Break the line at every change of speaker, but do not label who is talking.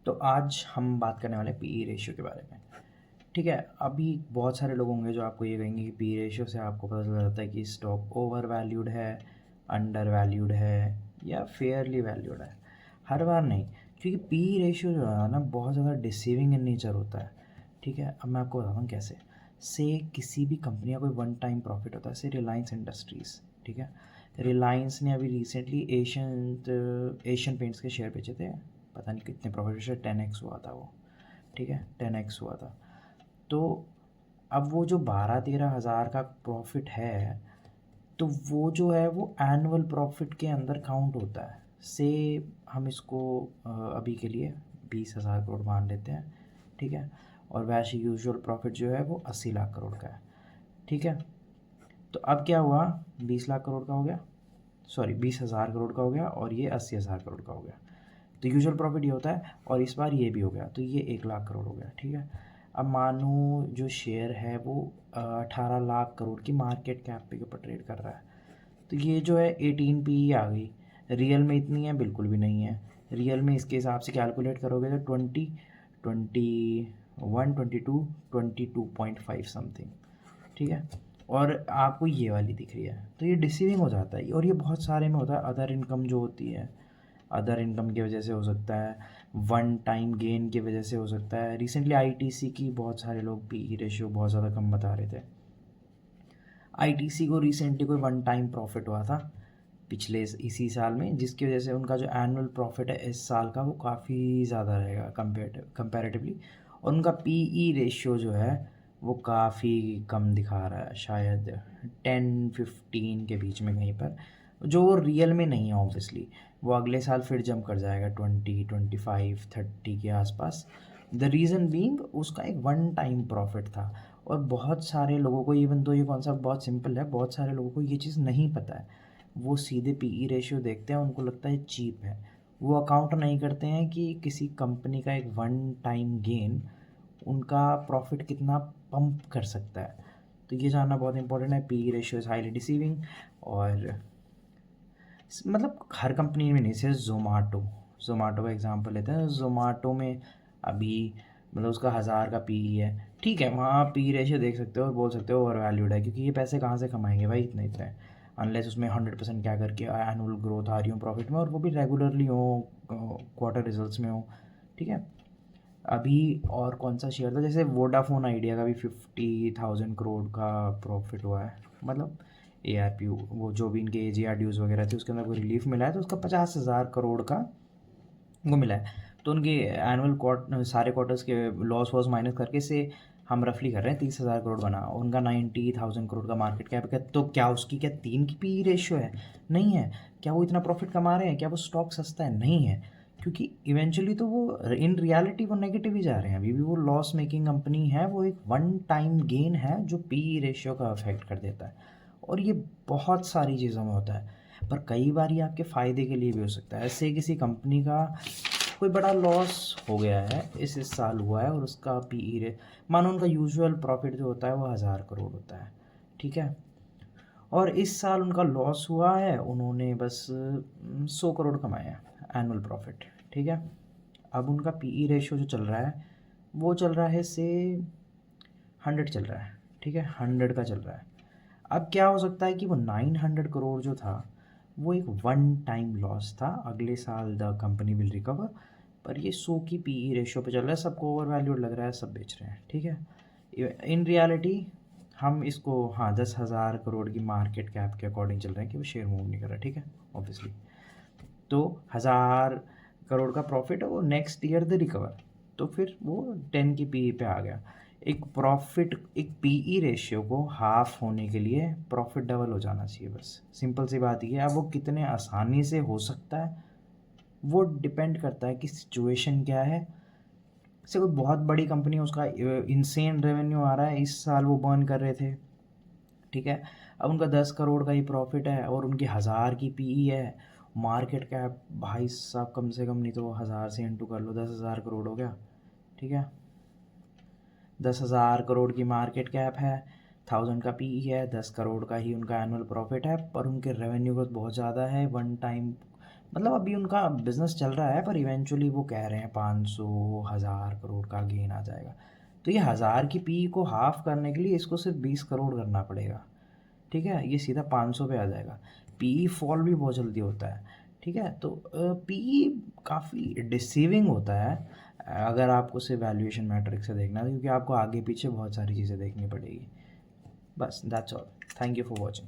तो आज हम बात करने वाले हैं पीई रेशियो के बारे में। ठीक है, अभी बहुत सारे लोग होंगे जो आपको ये कहेंगे कि पीई रेशियो से आपको पता चल जाता है कि स्टॉक ओवर वैल्यूड है, अंडर वैल्यूड है या फेयरली वैल्यूड है। हर बार नहीं, क्योंकि पीई रेशियो जो है ना बहुत ज़्यादा डिसीविंग इन नेचर होता है। ठीक है, अब मैं आपको बताता हूँ कैसे। से किसी भी कंपनी का कोई वन टाइम प्रॉफिट होता है, से रिलायंस इंडस्ट्रीज़। ठीक है, रिलायंस ने अभी रिसेंटली एशियन पेंट्स के शेयर बेचे थे, पता नहीं कितने प्रॉफिट से 10x हुआ था वो। ठीक है, 10x हुआ था। तो अब वो जो 12-13 हज़ार का प्रॉफिट है, तो वो जो है वो एनुअल प्रॉफिट के अंदर काउंट होता है। से हम इसको अभी के लिए 20,000 करोड़ मान लेते हैं। ठीक है, और वैसे यूजुअल प्रॉफिट जो है वो 80 लाख करोड़ का है। ठीक है, तो अब क्या हुआ, 20 लाख करोड़ का हो गया, सॉरी 20,000 करोड़ का हो गया, और ये 80,000 करोड़ का हो गया। तो यूजुअल प्रॉफिट ये होता है, और इस बार ये भी हो गया, तो ये 1 लाख करोड़ हो गया। ठीक है, अब मानो जो शेयर है वो 18 लाख करोड़ की मार्केट कैप पे के ऊपर ट्रेड कर रहा है, तो ये जो है 18 पी आ गई। रियल में इतनी है बिल्कुल भी नहीं है। रियल में इसके हिसाब से कैलकुलेट करोगे तो 22.5 समथिंग। ठीक है, और आपको ये वाली दिख रही है, तो ये डिसीविंग हो जाता है, और ये बहुत सारे में होता है। अदर इनकम जो होती है, अदर इनकम की वजह से हो सकता है, वन टाइम गेन की वजह से हो सकता है। रिसेंटली आईटीसी की बहुत सारे लोग पी रेशियो बहुत ज़्यादा कम बता रहे थे। आईटीसी को रिसेंटली कोई वन टाइम प्रॉफिट हुआ था पिछले इसी साल में, जिसकी वजह से उनका जो एनुअल प्रॉफिट है इस साल का वो काफ़ी ज़्यादा रहेगा कंपैरेटिवली, और उनका पीई रेशियो जो है वो काफ़ी कम दिखा रहा है, शायद 10-15 के बीच में कहीं पर, जो वो रियल में नहीं है ऑब्वियसली। वो अगले साल फिर जंप कर जाएगा 20, 25, 30 के आसपास। द रीज़न बीइंग उसका एक वन टाइम प्रॉफिट था, और बहुत सारे लोगों को, इवन तो ये कॉन्सेप्ट बहुत सिंपल है, बहुत सारे लोगों को ये चीज़ नहीं पता है। वो सीधे पीई रेशियो देखते हैं, उनको लगता है चीप है। वो अकाउंट नहीं करते हैं कि किसी कंपनी का एक वन टाइम गेन उनका प्रॉफिट कितना पंप कर सकता है। तो ये जानना बहुत इंपॉर्टेंट है। PE ratio is highly deceiving, और मतलब हर कंपनी में नहीं, सिर्फ जोमाटो का एग्जांपल लेते हैं। जोमाटो में अभी मतलब उसका 1000 का पी है, ठीक है, वहाँ पी रेशियो देख सकते हो और बोल सकते हो ओवर वैल्यूड है, क्योंकि ये पैसे कहाँ से कमाएंगे भाई इतने इतने, अनलेस उसमें 100% क्या करके एनुअल ग्रोथ आ रही हो प्रॉफिट में, और वो भी रेगुलरली हो, क्वार्टर रिजल्ट्स में हो। ठीक है, अभी और कौन सा शेयर था, जैसे वोडाफोन आइडिया का भी 50,000 करोड़ का प्रॉफिट हुआ है। मतलब ARP, वो जो भी इनके AGR ड्यूज़ वगैरह थे उसके अंदर कोई रिलीफ मिला है, तो उसका 50,000 करोड़ का वो मिला है। तो उनके एनुअल सारे क्वार्टर्स के लॉस वॉस माइनस करके से हम रफली कर रहे हैं 30,000 करोड़ बना, उनका 90,000 करोड़ का मार्केट कैप है। तो क्या उसकी क्या 3 की पी रेशियो है? नहीं है। क्या वो इतना प्रॉफिट कमा रहे हैं? क्या वो स्टॉक सस्ता है? नहीं है, क्योंकि इवेंचुअली तो वो इन रियलिटी वो नेगेटिव ही जा रहे हैं। अभी भी वो लॉस मेकिंग कंपनी है, वो एक वन टाइम गेन है जो पी रेशियो का अफेक्ट कर देता है, और ये बहुत सारी चीज़ों में होता है। पर कई बार ये आपके फ़ायदे के लिए भी हो सकता है। ऐसे किसी कंपनी का कोई बड़ा लॉस हो गया है, इस साल हुआ है, और उसका पीई रे, मानो उनका यूजुअल प्रॉफिट जो होता है वो 1000 करोड़ होता है। ठीक है, और इस साल उनका लॉस हुआ है, उन्होंने बस 100 करोड़ कमाए हैं एनुअल प्रॉफिट। ठीक है, अब उनका पीई रेशियो जो चल रहा है वो चल रहा है से 100 चल रहा है। ठीक है, 100 का चल रहा है। अब क्या हो सकता है कि वो 900 करोड़ जो था वो एक वन टाइम लॉस था, अगले साल द कंपनी विल रिकवर, पर ये 100 की पीई रेशियो पे चल रहा है, सबको ओवर वैल्यूड लग रहा है, सब बेच रहे हैं। ठीक है, इन रियलिटी हम इसको, हाँ, 10,000 करोड़ की मार्केट कैप के अकॉर्डिंग चल रहे हैं कि वो शेयर मूव नहीं कर रहा। ठीक है, ऑब्वियसली तो 1,000 करोड़ का प्रॉफिट है, वो नेक्स्ट ईयर द रिकवर, तो फिर वो 10 की पीई पे आ गया। एक प्रॉफिट, एक पीई रेशियो को हाफ होने के लिए प्रॉफिट डबल हो जाना चाहिए, बस सिंपल सी बात ये है। अब वो कितने आसानी से हो सकता है वो डिपेंड करता है कि सिचुएशन क्या है। जैसे कोई बहुत बड़ी कंपनी है, उसका इंसेन रेवेन्यू आ रहा है, इस साल वो बर्न कर रहे थे। ठीक है, अब उनका 10 करोड़ का ही प्रॉफिट है, और उनकी 1000 की पीई है, मार्केट कैप भाई साहब कम से कम नहीं तो 1000 से इंटू कर लो, 10,000 करोड़ हो गया। ठीक है, 10,000 करोड़ की मार्केट कैप है, 1000 का पीई है, 10 करोड़ का ही उनका एनुअल प्रॉफिट है, पर उनके रेवेन्यू ग्रोथ बहुत ज़्यादा है, वन टाइम मतलब अभी उनका बिजनेस चल रहा है पर इवेंचुअली वो कह रहे हैं 500 1000 करोड़ का गेन आ जाएगा। तो ये 1000 की पी को हाफ करने के लिए इसको सिर्फ 20 करोड़ करना पड़ेगा। ठीक है, ये सीधा 500 पे आ जाएगा। पी फॉल भी बहुत जल्दी होता है। ठीक है, तो पी काफ़ी डिसीविंग होता है अगर आपको सिर्फ वैल्यूएशन मैट्रिक्स से देखना है, क्योंकि आपको आगे पीछे बहुत सारी चीज़ें देखनी पड़ेगी। बस that's all. Thank you for watching.